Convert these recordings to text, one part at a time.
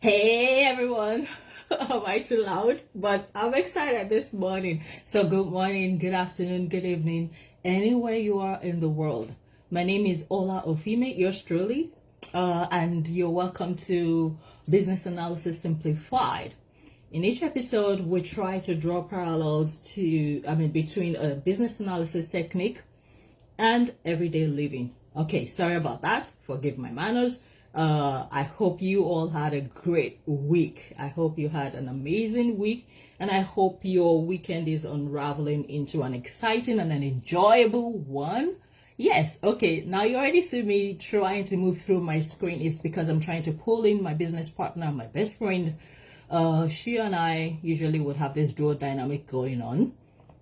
Hey everyone. Am I too loud? But I'm excited this morning. So, good morning, good afternoon, good evening, anywhere you are in the world. My name is Ola Ofime, yours truly, and you're welcome to Business Analysis Simplified. In each episode, we try to draw parallels between a business analysis technique and everyday living. Okay, sorry about that. Forgive my manners. I hope you all had a great week. I hope you had an amazing week, and I hope your weekend is unraveling into an exciting and an enjoyable one. Yes, okay. Now you already see me trying to move through my screen. It's because I'm trying to pull in my business partner, my best friend. She and I usually would have this dual dynamic going on,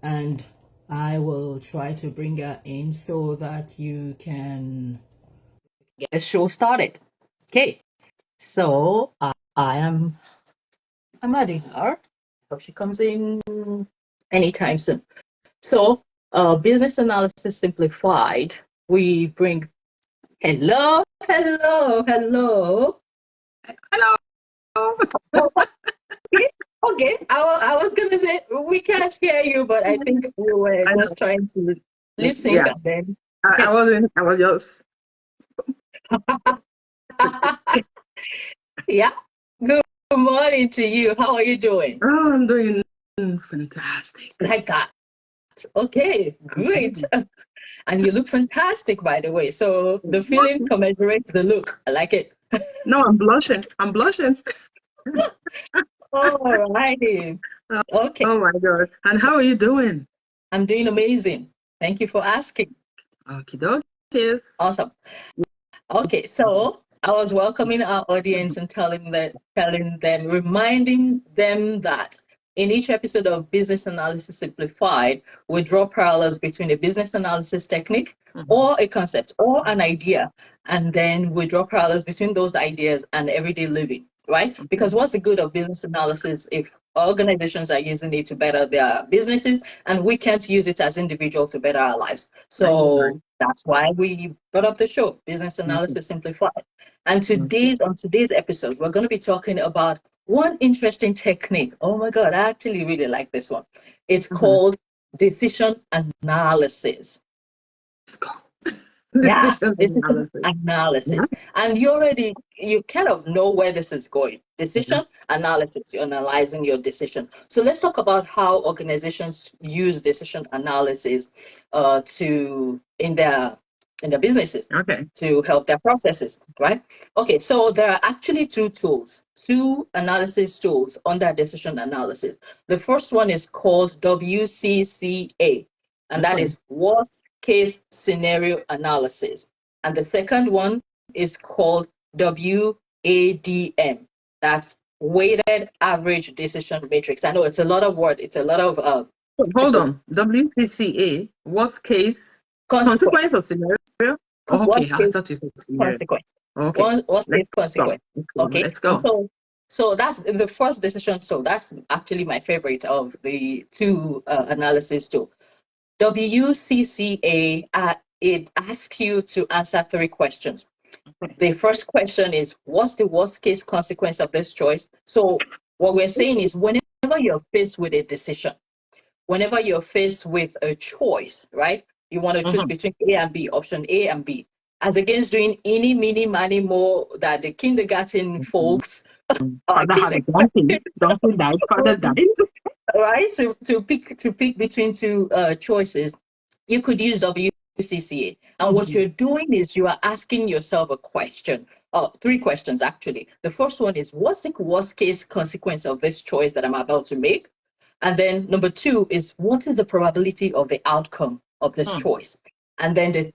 and I will try to bring her in so that you can get the show started. Okay, so I'm adding her. Hope she comes in anytime soon. So, business analysis simplified. We bring hello. Hello. Okay, okay. I was gonna say we can't hear you, but I think we were I just trying to lip sync Yeah, and then. I wasn't. I was just. Yeah. Good morning to you. How are you doing? Oh, I'm doing fantastic. Like that. Okay, great. And you look fantastic, by the way. So the feeling commensurates the look. I like it. No, I'm blushing. I'm blushing. All righty. Okay, Oh my God. And how are you doing? I'm doing amazing. Thank you for asking. Okie dokies. Awesome. Okay, so I was welcoming our audience and telling them, reminding them that in each episode of Business Analysis Simplified, we draw parallels between a business analysis technique or a concept or an idea, and then we draw parallels between those ideas and everyday living, right? Because what's the good of business analysis if organizations are using it to better their businesses and we can't use it as individuals to better our lives? So that's why we brought up the show, Business Analysis Simplified. And on today's episode, we're going to be talking about one interesting technique. Oh my God, I actually really like this one. It's called decision analysis. Let's go. Yeah, Decision decision analysis. Yeah. And you kind of know where this is going. Decision analysis, you're analyzing your decision. So let's talk about how organizations use decision analysis in their businesses Okay. to help their processes, right? Okay, so there are actually two analysis tools under decision analysis. The first one is called WCCA, and that is worst case scenario analysis. And the second one is called WADM. That's weighted average decision matrix. I know it's a lot of words. It's a lot of Hold on. WCCA, worst case consequence of scenario. Oh, okay, worst I case thought you said scenario. consequence. Okay. Worst case consequence. Okay. Let's go. So that's the first decision. So that's actually my favorite of the two analysis tools. WCCA, it asks you to answer three questions. The first question is, what's the worst case consequence of this choice? So what we're saying is whenever you're faced with a decision, whenever you're faced with a choice, right? You want to choose between A and B, option A and B, as against doing any, mini, money, more that the kindergarten folks Father died, father died. Right? To pick between two choices, you could use WCCA. And what you're doing is you are asking yourself a question. Three questions actually. The first one is, what's the worst case consequence of this choice that I'm about to make? And then number two is, what is the probability of the outcome of this choice? And then the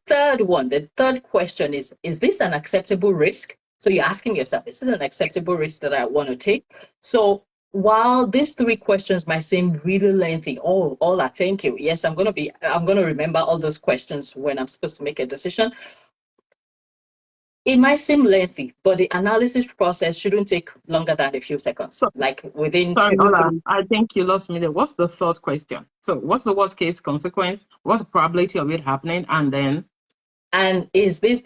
third question is this an acceptable risk? So you're asking yourself, is this an acceptable risk that I want to take? So while these three questions might seem really lengthy, thank you. Yes, I'm gonna remember all those questions when I'm supposed to make a decision. It might seem lengthy, but the analysis process shouldn't take longer than a few seconds. Like within Sorry, Ola, I think you lost me there. What's the third question? So what's the worst case consequence? What's the probability of it happening? And is this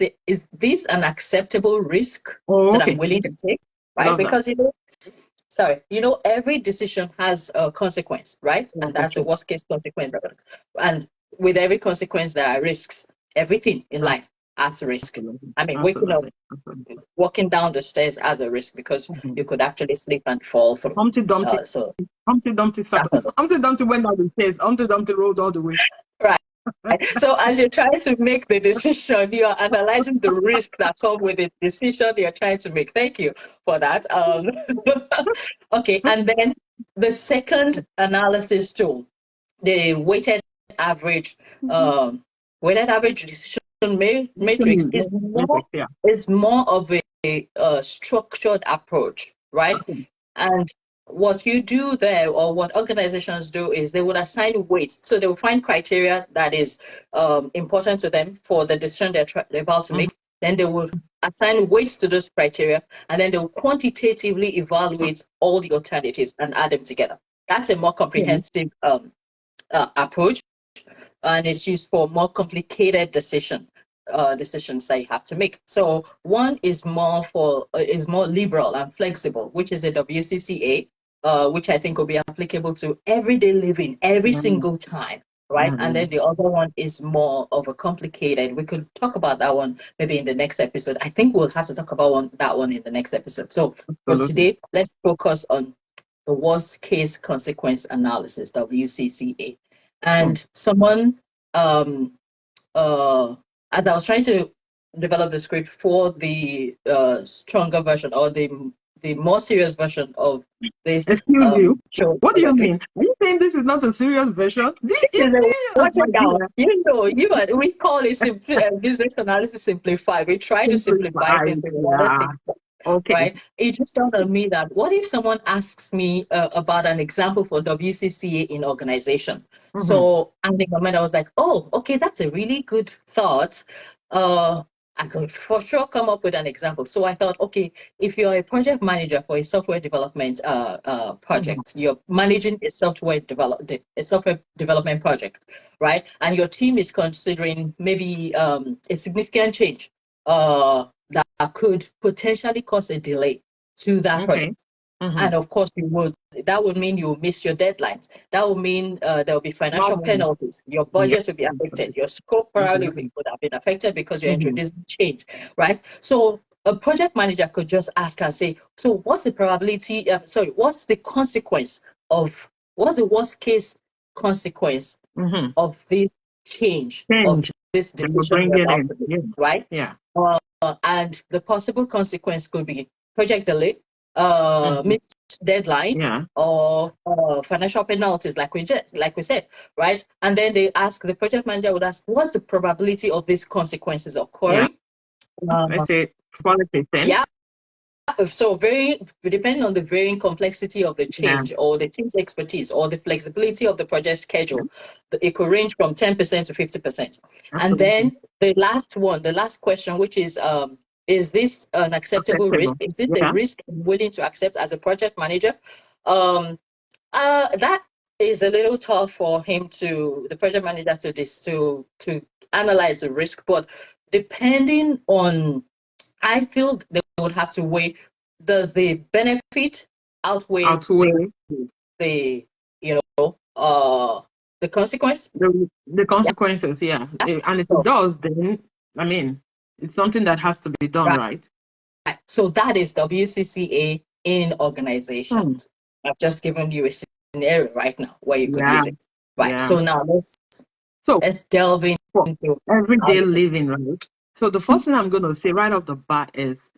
an acceptable risk that I'm willing to take? right? Love that. Because every decision has a consequence, right? Yeah, And for that's the sure. worst case consequence. And with every consequence, there are risks. Everything in life has a risk. Absolutely. I mean, waking up, Absolutely. Absolutely. walking down the stairs has a risk because Mhm. you could actually slip and fall through. Humpty Dumpty, So Humpty Dumpty, that's a Humpty Dumpty went down the stairs. Humpty Dumpty rolled all the way. right. So as you're trying to make the decision, you are analyzing the risk that come with the decision you're trying to make. Thank you for that. Okay, and then the second analysis tool, the average um, weighted average decision matrix Yeah. is more of a structured approach, right? Okay. And what you do there, or what organizations do, is they would assign weights. So they will find criteria that is important to them for the decision they're about to make. Then they will assign weights to those criteria, and then they will quantitatively evaluate all the alternatives and add them together. That's a more comprehensive approach, and it's used for more complicated decisions that you have to make. So one is more liberal and flexible, which is a WCCA, which I think will be applicable to everyday living every single time, right? And then the other one is more of a complicated. We could talk about that one maybe in the next episode. I think we'll have to talk about that one in the next episode. So for today, let's focus on the worst case consequence analysis, WCCA. And someone as I was trying to develop the script for the stronger version, or the more serious version of this Excuse you. show. What do you mean? Are you saying this is not a serious version? This is serious. Watch it down. We call it business analysis simplified. We try to simplify things with a lot of things. Okay. Right? It just dawned on me that what if someone asks me about an example for WCCA in organization? So, and in the moment I was like, oh, okay, that's a really good thought. I could for sure come up with an example. So I thought, okay, if you're a project manager for a software development project, you're managing a software development project, right? And your team is considering maybe a significant change that could potentially cause a delay to that project. And of course, that would mean you'll miss your deadlines. That would mean there will be financial penalties. Your budget will be affected. Your scope probably would have been affected because you're introducing change, right? So a project manager could just ask and say, so what's the probability, what's the consequence of, what's the worst case consequence of this change, of this decision we're about to make, right? Yeah. And the possible consequence could be project delay, missed deadlines, or financial penalties, like we said, right? And then the project manager would ask, what's the probability of these consequences occurring? Let's say 40%. Yeah. So depending on the varying complexity of the change, or the team's expertise, or the flexibility of the project schedule, it could range from 10% to 50%. And then the last question, which is this an acceptable risk? Is this a risk I'm willing to accept as a project manager? That is a little tough for the project manager to analyze the risk, but depending on, I feel they would have to weigh, does the benefit outweigh the the consequence? The consequences, and if it does, then I mean, it's something that has to be done, right? So that is WCCA in organizations. I've just given you a scenario right now where you could use it, right? So now let's delve into everyday living, right? So the first thing I'm going to say right off the bat is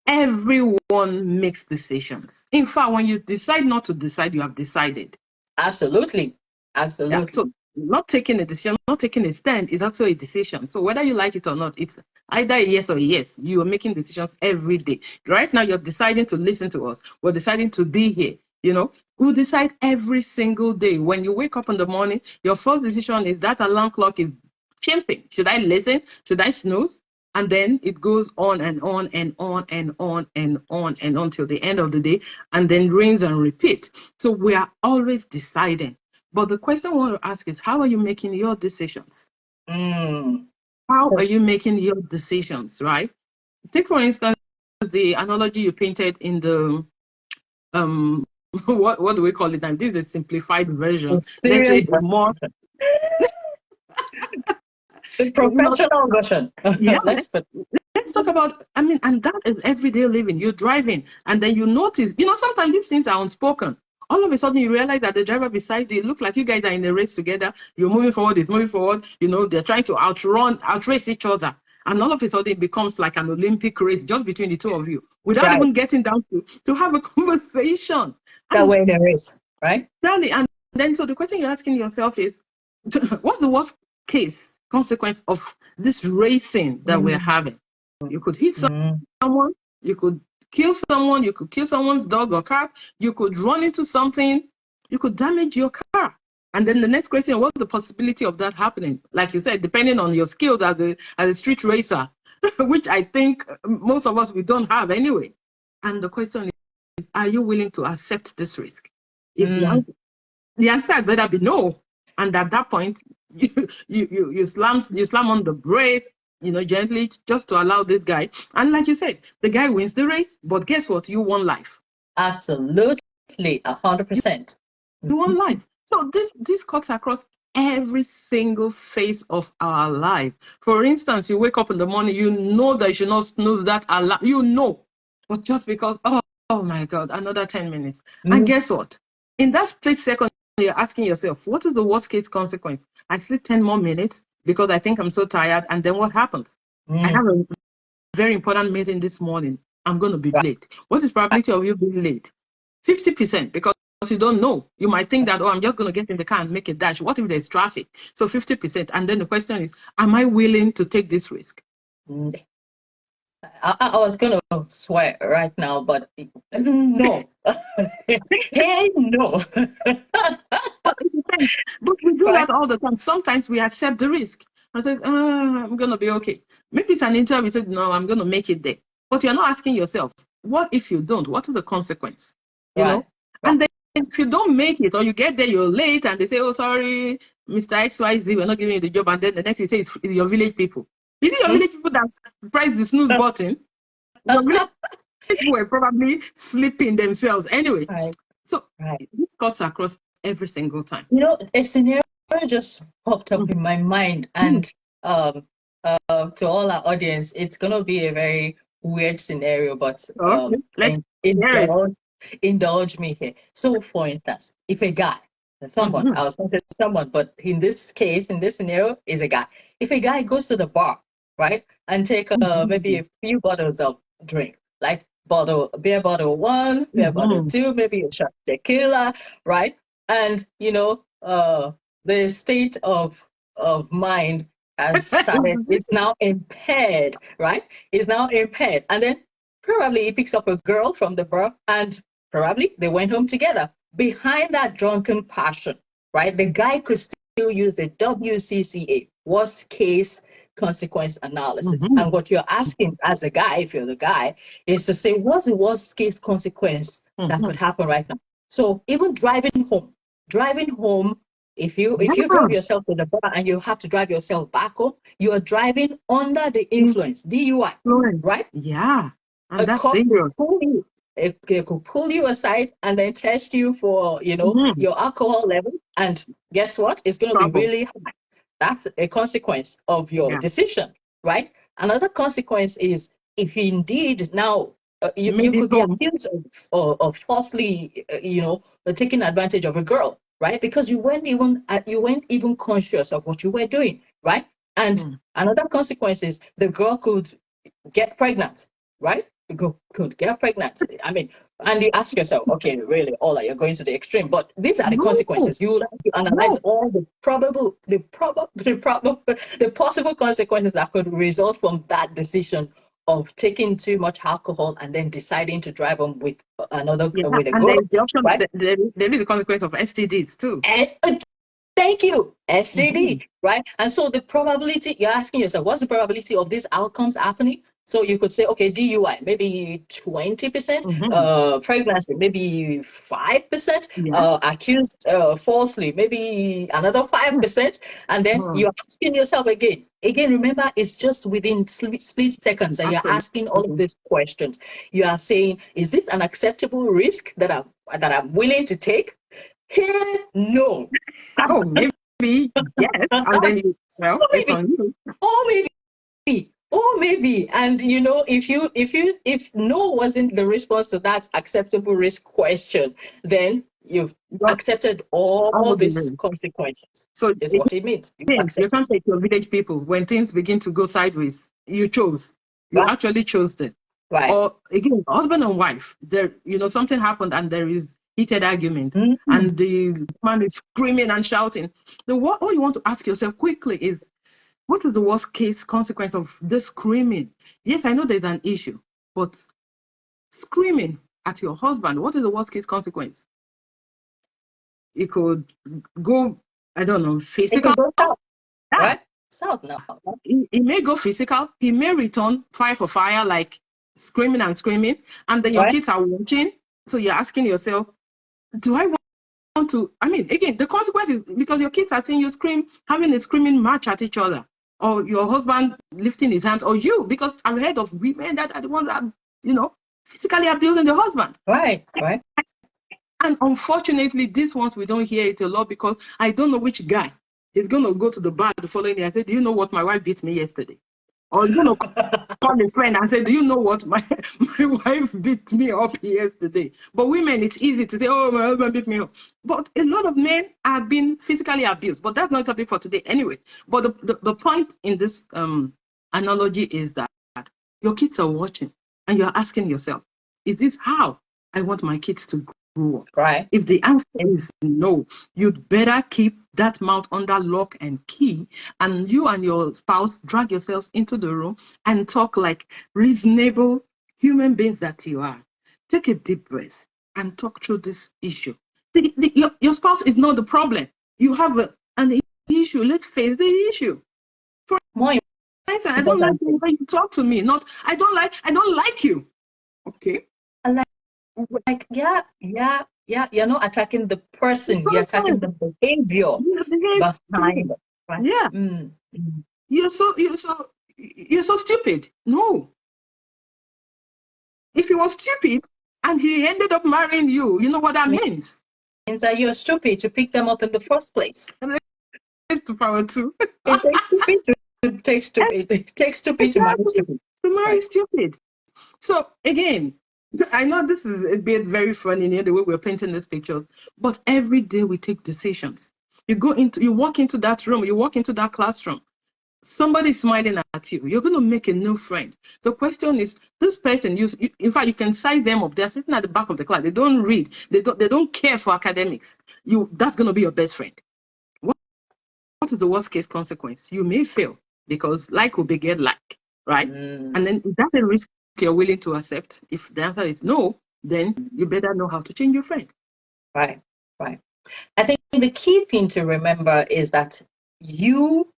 everyone makes decisions. In fact, when you decide not to decide, you have decided. Absolutely. Yeah, so not taking a decision, not taking a stand is also a decision. So whether you like it or not, it's either a yes or a yes. You are making decisions every day. Right now, you're deciding to listen to us. We're deciding to be here. We decide every single day. When you wake up in the morning, your first decision is that alarm clock is chimping. Should I listen? Should I snooze? And then it goes on and on and on and on and on and on till the end of the day, and then rinse and repeat. So we are always deciding. But the question I want to ask is, how are you making your decisions? How are you making your decisions, right? Take, for instance, the analogy you painted in the what do we call it? And this is a simplified version. There's a more the professional version. Yeah, Let's talk about, I mean, and that is everyday living. You're driving, and then you notice, sometimes these things are unspoken. All of a sudden, you realize that the driver beside you, it looks like you guys are in a race together. You're moving forward, he's moving forward. They're trying to outrace each other. And all of a sudden, it becomes like an Olympic race just between the two of you, without even getting down to have a conversation. That way there is, right? Exactly. And then, so the question you're asking yourself is, what's the worst case consequence of this racing that we're having? You could hit someone, you could kill someone, you could kill someone's dog or cat, you could run into something, you could damage your car. And then the next question, what's the possibility of that happening? Like you said, depending on your skills as a street racer, which I think most of us, we don't have anyway. And the question is, are you willing to accept this risk? If the answer had better be no. And at that point, you slam on the brake, gently, just to allow this guy. And like you said, the guy wins the race, but guess what? You won life. Absolutely, 100%. You won life. So this cuts across every single phase of our life. For instance, you wake up in the morning, you know that you should not snooze that alarm, but just because, oh my God, another 10 minutes. And guess what? In that split second, you're asking yourself, what is the worst case consequence? I sleep 10 more minutes because I think I'm so tired. And then what happens? I have a very important meeting this morning. I'm going to be late. What is probability of you being late? 50%, because you don't know. You might think that, I'm just going to get in the car and make a dash. What if there's traffic? So 50%. And then the question is, am I willing to take this risk? I was going to swear right now, but no. Hey, no. But we do that all the time. Sometimes we accept the risk and say, I'm going to be okay. Maybe it's an interview. You said, no, I'm going to make it there. But you're not asking yourself, what if you don't? What is the consequence? You know? And then if you don't make it, or you get there, you're late, and they say, oh, sorry, Mr. XYZ, we're not giving you the job. And then the next you say, it's your village people. Is it your village people that press the snooze button? Your village people were probably sleeping themselves anyway. So this cuts across every single time. A scenario just popped up in my mind, and to all our audience, it's going to be a very weird scenario, but let's indulge me here. So, for instance, if a guy, someone, I was going to say someone, but in this case, in this scenario, is a guy. If a guy goes to the bar, right, and take maybe a few bottles of drink, like beer bottle 1, beer bottle 2, maybe a shot of tequila, right, and the state of mind has started. It's now impaired, right? It's now impaired, and then probably he picks up a girl from the bar, and probably they went home together. Behind that drunken passion, right, the guy could still use the WCCA, worst case consequence analysis. And what you're asking as a guy, if you're the guy, is to say, what's the worst case consequence that could happen right now? So even driving home, if you drive yourself to the bar and you have to drive yourself back home, you are driving under the influence, DUI, right? Yeah, and that's dangerous. It could pull you aside and then test you for, your alcohol level. And guess what? It's going to be really high. That's a consequence of your decision, right? Another consequence is if indeed now you could be accused of falsely, taking advantage of a girl, right? Because you weren't even conscious of what you were doing, right? And another consequence is the girl could get pregnant, right? Could get pregnant. I mean, and you ask yourself, okay, really, Ola, you're going to the extreme, but these are the consequences. You have to analyze all the possible consequences that could result from that decision of taking too much alcohol and then deciding to drive on with another with a girl. And the option, right? There is a consequence of STDs too. Thank you, STD, right? And so the probability, you're asking yourself, what's the probability of these outcomes happening? So you could say, okay, DUI, maybe 20%, pregnancy, maybe 5%, accused falsely, maybe another 5%. And then you're asking yourself again, Again, remember, it's just within split seconds that you're Absolutely. asking all of these questions. You are saying, is this an acceptable risk that I'm willing to take? Hell no. Oh, maybe yes, and then you well, Or it's maybe, on you. or maybe, and if no wasn't the response to that acceptable risk question, then you've But accepted all all the these way. consequences. So Is what it means. You again, you accept can't it, take your village people when things begin to go sideways. You chose. You right? actually chose them. Right. Or again, husband and wife, there, something happened and there is heated argument, Mhm. and the man is screaming and shouting. All you want to ask yourself quickly is, what is the worst case consequence of this screaming? Yes, I know there's an issue, but screaming at your husband, what is the worst case consequence? It could go, I don't know, It physical. could go south, Yeah. right? South now. He may go physical. He may return fire for fire, like screaming and screaming. And then your Right. kids are watching. So you're asking yourself, do I want to? I mean, again, the consequence is because your kids are seeing you scream, having a screaming match at each other, or your husband lifting his hands, or you, because I've heard of women that are the ones that, physically abusing the husband. Right. Right. And unfortunately, these ones, we don't hear it a lot because I don't know which guy is going to go to the bar the following day and say, do you know what, my wife beat me yesterday? Or you're going to call a friend and say, do you know what, my wife beat me up yesterday? But women, it's easy to say, oh, my husband beat me up. But a lot of men have been physically abused. But that's not a topic for today anyway. But the point in this analogy is that your kids are watching and you're asking yourself, is this how I want my kids to grow up? Right. If the answer is no, you'd better keep that mouth under lock and key, and you and your spouse drag yourselves into the room and talk like reasonable human beings that you are. Take a deep breath and talk through this issue. Your spouse is not the problem. You have an issue. Let's face the issue. More I don't like the way you talk to me. Not I don't like you. Okay. like yeah. You're not attacking the person. You're attacking the behavior behind it. Right? Yeah. You're so stupid. No. If he was stupid and he ended up marrying you, you know what that means? Means that you're stupid to pick them up in the first place. It's to power two. It takes stupid to marry stupid. To marry stupid. So again, I know this is a bit very funny, the way we're painting these pictures, but every day we take decisions. You walk into that room, you walk into that classroom, somebody smiling at you, you're going to make a new friend. The question is, this person, in fact, you can size them up. They're sitting at the back of the class. They don't read. They don't care for academics. That's going to be your best friend. What is the worst case consequence? You may fail because like will beget like, right? And then is that a risk you're willing to accept? If the answer is no, then you better know how to change your friend. Right. I think the key thing to remember is that you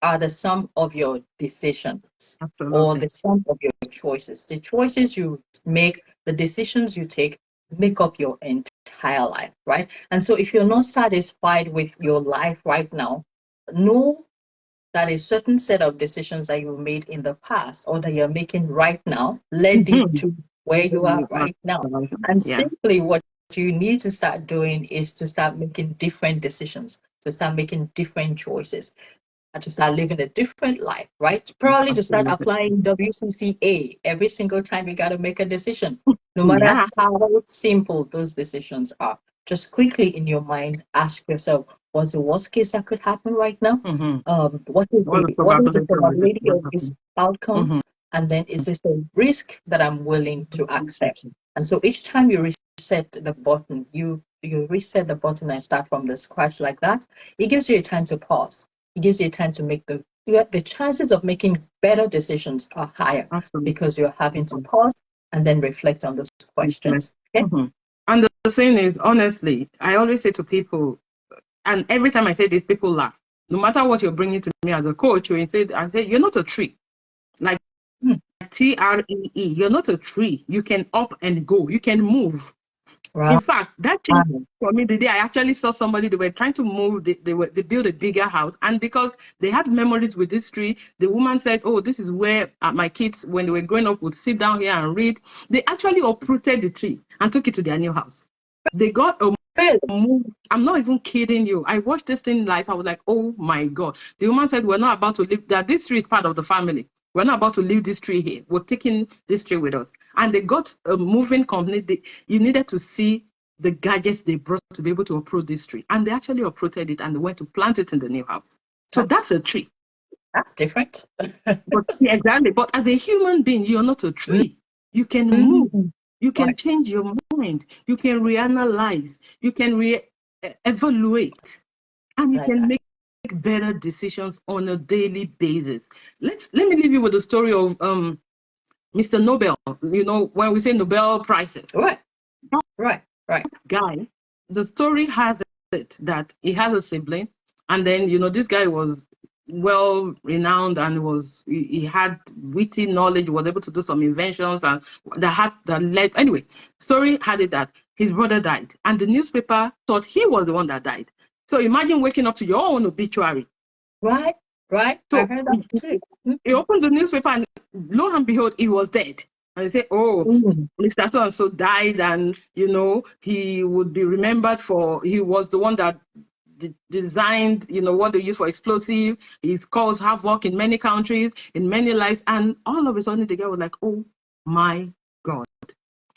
are the sum of your decisions. Absolutely. Or the sum of your choices. The choices you make, the decisions you take, make up your entire life, right? And so if you're not satisfied with your life right now, know that a certain set of decisions that you made in the past or that you're making right now led you to where you are right now. And simply what you need to start doing is to start making different decisions, to start making different choices, and to start living a different life, right? Probably to start applying WCCA every single time you got to make a decision, no matter how simple those decisions are. Just quickly in your mind, ask yourself, what's the worst case that could happen right now? What is the probability of this outcome? And then is this a risk that I'm willing to accept? And so each time you reset the button, you reset the button and start from the scratch like that, it gives you a time to pause. It gives you time to make the chances of making better decisions are higher. Absolutely. Because you're having to pause and then reflect on those questions. Okay? And the thing is, honestly, I always say to people, and every time I say this, people laugh. No matter what you're bringing to me as a coach, you say, you're not a tree. Like TREE, you're not a tree. You can up and go. You can move. In Right. fact, that changed for me the day I actually saw somebody. They were trying to move. They built a bigger house, and because they had memories with this tree, the woman said, "Oh, this is where my kids, when they were growing up, would sit down here and read." They actually uprooted the tree and took it to their new house. They got a Really? move. I'm not even kidding you. I watched this thing live. I was like, "Oh my God!" The woman said, "We're not about to leave. That this tree is part of the family. We're not about to leave this tree here. We're taking this tree with us." And they got a moving company. You needed to see the gadgets they brought to be able to uproot this tree. And they actually uprooted it and they went to plant it in the new house. So that's a tree. That's different. But yeah, exactly. But as a human being, you're not a tree. You can move. You can change your mind. You can reanalyze. You can evaluate. And you can make better decisions on a daily basis. Let me leave you with the story of Mr. Nobel. You know, when we say Nobel Prizes. Right. This guy, the story has it that he has a sibling, and then this guy was well renowned and he had witty knowledge, was able to do some inventions, and that led anyway. Story had it that his brother died, and the newspaper thought he was the one that died. So imagine waking up to your own obituary. Right. So I heard that too. He opened the newspaper, and lo and behold, he was dead. And they say, "Oh, Mr. So and so died, and he would be remembered for he was the one that designed what they use for explosive. He's caused havoc in many countries, in many lives." And all of a sudden, the guy was like, "Oh my God,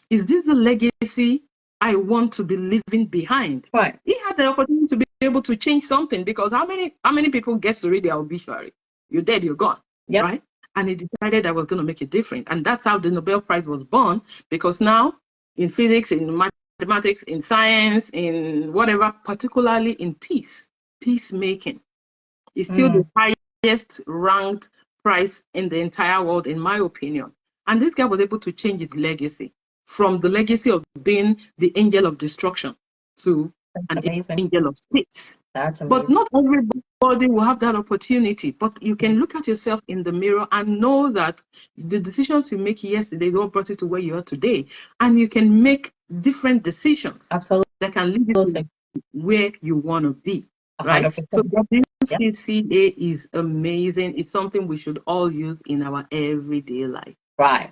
is this the legacy I want to be leaving behind?" Right. He had the opportunity to be able to change something, because how many people get to read their obituary? You're dead, you're gone, right? And he decided I was going to make it different. And that's how the Nobel Prize was born, because now in physics, in mathematics, in science, in whatever, particularly in peacemaking, is still the highest ranked prize in the entire world, in my opinion. And this guy was able to change his legacy from the legacy of being the angel of destruction to an angel of peace. That's amazing. But not everybody will have that opportunity. But you can look at yourself in the mirror and know that the decisions you make yesterday don't brought you to where you are today. And you can make different decisions that can lead you to where you want to be. Right? 100%. So WCCA is amazing. It's something we should all use in our everyday life. Right.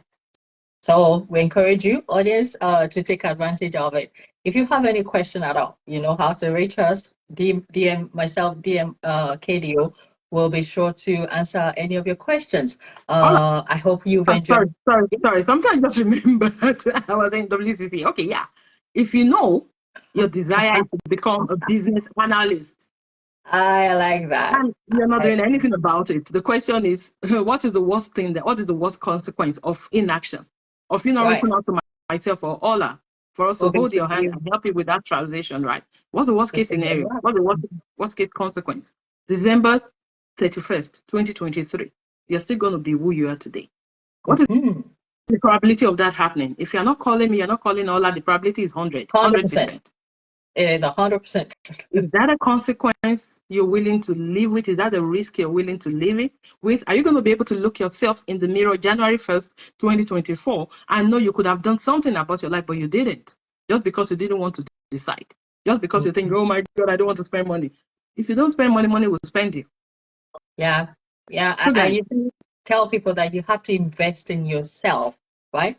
So we encourage you, audience, to take advantage of it. If you have any question at all, you know how to reach us. DM myself, DM KDO. We'll be sure to answer any of your questions. I hope you've enjoyed. Sorry. Sometimes just remember that I was in WCC. Okay, yeah. If you know your desire is to become a business analyst, I like that. and you're not doing anything about it. The question is, what is the worst thing? What is the worst consequence of inaction? Of not reaching out to myself or Ola for us to hold your hand and help you with that transition, right? What's the worst case scenario? What's the worst case consequence? December 31st, 2023. You're still going to be who you are today. What is the probability of that happening? If you're not calling me, you're not calling Ola, the probability is 100%. It is 100%. Is that a consequence you're willing to live with? Is that a risk you're willing to live it with? Are you going to be able to look yourself in the mirror January 1st, 2024, and know you could have done something about your life, but you didn't, just because you didn't want to decide, just because you think, oh my God, I don't want to spend money. If you don't spend money, money will spend you. Yeah. So I usually tell people that you have to invest in yourself, right?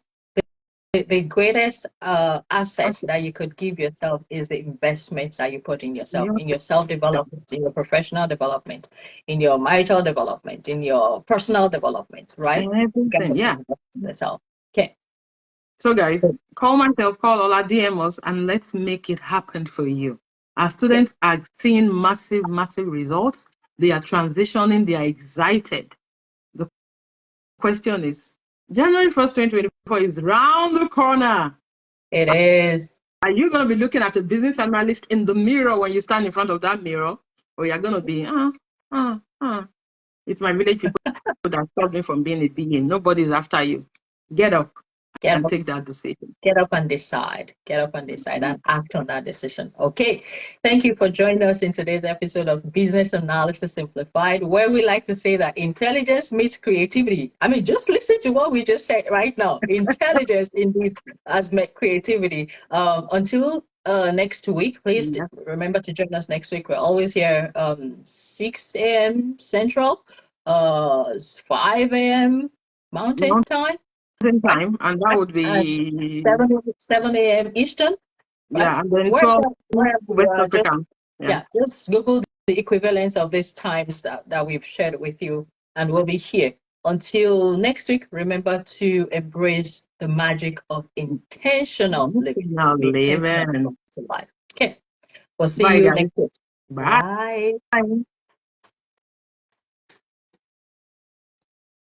The greatest asset that you could give yourself is the investment that you put in yourself, in your self-development, in your professional development, in your marital development, in your personal development, right? Yourself. Okay. So guys, call myself, call Ola, DM us, and let's make it happen for you. Our students are seeing massive results. They are transitioning. They are excited. The question is, January 1st, 2024 is round the corner. It is. Are you going to be looking at a business analyst in the mirror when you stand in front of that mirror? Or you're going to be, it's my village people that stopped me from being a BA. Nobody's after you. Get up Get and up, take that decision. get up and decide. Get up and decide and act on that decision. Okay. Thank you for joining us in today's episode of Business Analysis Simplified, where we like to say that intelligence meets creativity. I mean, just listen to what we just said right now. Intelligence indeed has met creativity. Until next week, please Yeah. remember to join us next week. We're always here 6 a.m. Central, 5 a.m. Mountain Time. Same Right? time, and that would And be 7 a.m. Eastern, right? yeah, and then Wherever, 12 wherever you West are, African. Yeah. just Google the equivalents of these times that we've shared with you, and we'll be here. Until next week, remember to embrace the magic of intentional living. Now Intentional living. life. Okay. We'll see Bye, you guys. next week. Bye. Bye.